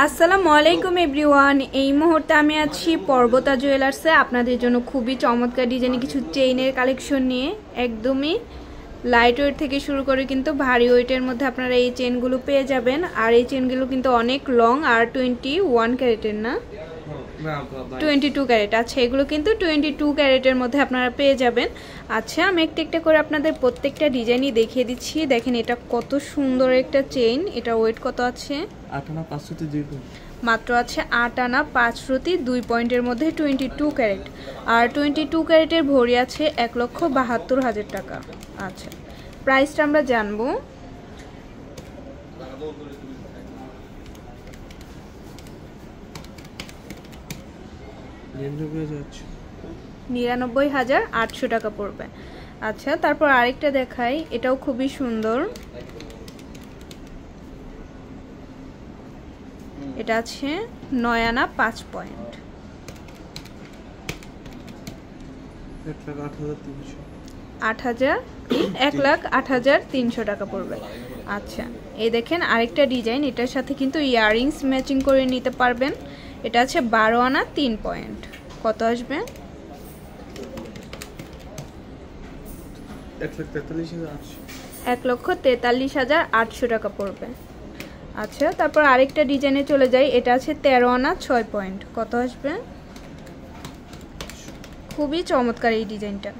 আসসালামু আলাইকুম এভরিওয়ান। এই মুহূর্তে আমি আছি পর্বতা জুয়েলার্সে আপনাদের জন্য খুবই চমৎকার ডিজাইনে কিছু চেইনের কালেকশন নিয়ে। একদমই লাইট ওয়েট থেকে শুরু করে কিন্তু ভারী ওয়েটের মধ্যে আপনারা এই চেনগুলো পেয়ে যাবেন। আর এই চেনগুলো কিন্তু অনেক লং আর 21 ক্যারেটের না 22 ক্যারেট। আচ্ছা, এগুলো কিন্তু 22 ক্যারেটের মধ্যে আপনারা পেয়ে যাবেন। আচ্ছা, আমি একটা একটা করে আপনাদের প্রত্যেকটা ডিজাইনই দেখিয়ে দিচ্ছি। দেখেন এটা কত সুন্দর একটা চেইন। এটা ওয়েট কত আছে? 8 আনা 5 রতি 2 পয়েন্ট মাত্র আছে 8 আনা 5 রতি 2 পয়েন্টের মধ্যে 22 ক্যারেট। আর 22 ক্যারেটের ভরি আছে 1,72,000 টাকা। আচ্ছা, প্রাইসটা আমরা জানবো। যাচ্ছে 99,800 টাকা পড়বে। আচ্ছা, তারপর আরেকটা দেখাই, এটাও খুবই সুন্দর। এটা আছে 9 আনা 5 পয়েন্ট, 1,08,300 টাকা পড়বে। আচ্ছা, এই দেখেন আরেকটা ডিজাইন, এটার সাথে কিন্তু ইয়াররিংস ম্যাচিং করে নিতে পারবেন। এটা আছে 12 আনা 3 পয়েন্ট। কত আসবে? 1,43,800 টাকা পড়বে। আচ্ছা, তারপর আরেকটা ডিজাইনে চলে যাই। এটা আছে 13 আনা 6 পয়েন্ট। কত আসবে? খুবই চমৎকার এই ডিজাইনটা।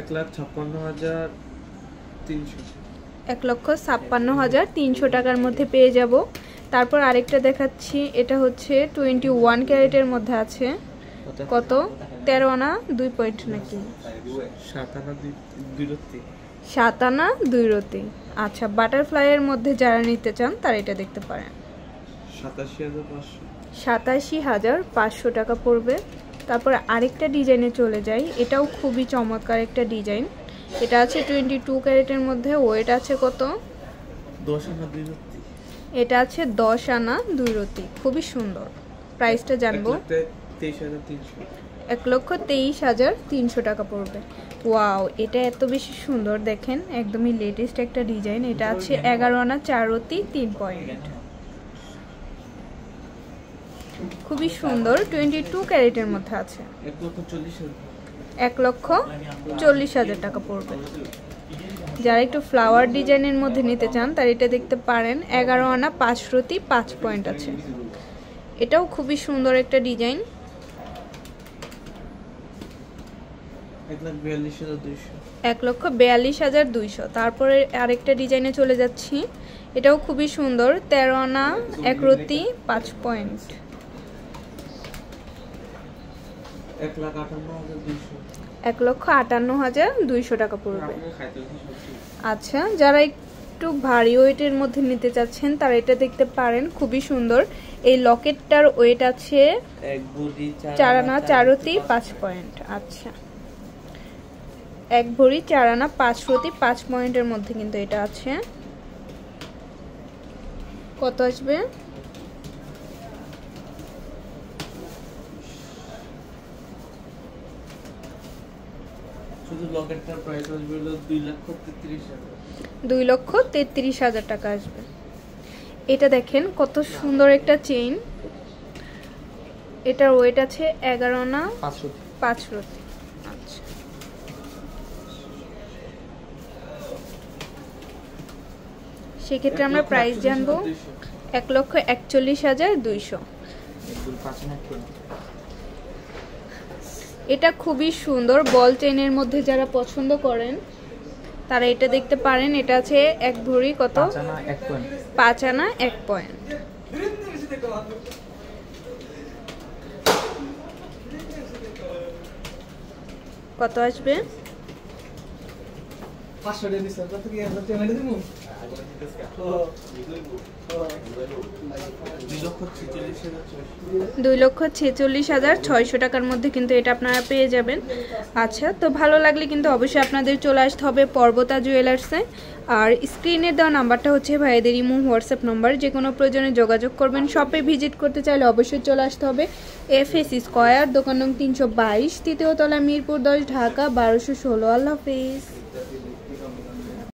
1,56,300 টাকার মধ্যে পেয়ে যাব। তারপর আরেকটা দেখাচ্ছি, এটা হচ্ছে 21 ক্যারেটের মধ্যে আছে। কত? 13 আনা 2 পয়েন্ট নাকি 7 আনা 2 রতি। আচ্ছা, বাটারফ্লাইয়ের মধ্যে যারা নিতে চান তারা এটা দেখতে পারেন। 87,500 টাকা পড়বে। তারপর আরেকটা ডিজাইনে চলে যাই। এটাও খুবই চমৎকার একটা ডিজাইন। এটা আছে 22 ক্যারেটের মধ্যে। ওয়েট আছে কত? 10 আনা 2 রতি। এটা আছে 10 আনা 2 রতি। খুবই সুন্দর। প্রাইসটা জানবো। 1,23,300 টাকা পড়বে। ওয়াও, এটা এত বেশি সুন্দর। দেখেন একদমই লেটেস্ট একটা ডিজাইন। এটা আছে 11 আনা 4 রতি 3 পয়েন্ট। খুবই সুন্দর। 22 ক্যারেটের মধ্যে আছে। 1,40,000 টাকা পড়বে। যারা একটু ফ্লাওয়ার ডিজাইনের মধ্যে নিতে চান তারা এটা দেখতে পারেন। 11 আনা 5 রতি 5 পয়েন্ট আছে। এটাও খুবই সুন্দর একটা ডিজাইন। 1,42,200। তারপরে আরেকটা ডিজাইনে চলে যাচ্ছি। এটাও খুবই সুন্দর। 13 আনা 1 রতি 5 পয়েন্ট। 1,58,200 টাকা পড়বে। আচ্ছা, যারা একটু ভারী ওয়েটের মধ্যে নিতে চাচ্ছেন তারা এটা দেখতে পারেন। খুবই সুন্দর। এই লকেটটার ওয়েট আছে 4 আনা 4 রতি 5 পয়েন্ট। আচ্ছা, 1 ভরি 4 আনা 5 রতি 5 পয়েন্টের মধ্যে কিন্তু এটা আছে। কত আসবে? শুধু লকেটটার প্রাইস আসবে 2,33,000 টাকা আসবে। এটা দেখেন কত সুন্দর একটা চেইন। এটার ওয়েট আছে 11 আনা 5 রতি। আচ্ছা, সেক্ষেত্রে আমরা প্রাইস জানবো। 1,41,200। এটা খুবই সুন্দর। বল চেইনের মধ্যে যারা পছন্দ করেন তারা এটা দেখতে পারেন। এটা আছে 1 ভরি কত? 5 আনা 1 পয়েন্ট। কত আসবে? 2,46,600 টাকার মধ্যে কিন্তু এটা আপনারা পেয়ে যাবেন। আচ্ছা, তো ভালো লাগলে কিন্তু অবশ্যই আপনাদের চলে আসতে হবে পর্বতা জুয়েলার্সে। আর স্ক্রিনে দেওয়া নাম্বারটা হচ্ছে ভাইদের ইমো হোয়াটসঅ্যাপ নাম্বার। যে কোনো প্রয়োজনে যোগাযোগ করবেন। শপে ভিজিট করতে চাইলে অবশ্যই চলে আসতে হবে FS স্কয়ার, দোকান নং 322, তৃতীয় তলা, মিরপুর 10, ঢাকা 1216। আল্লাহ হাফেজ।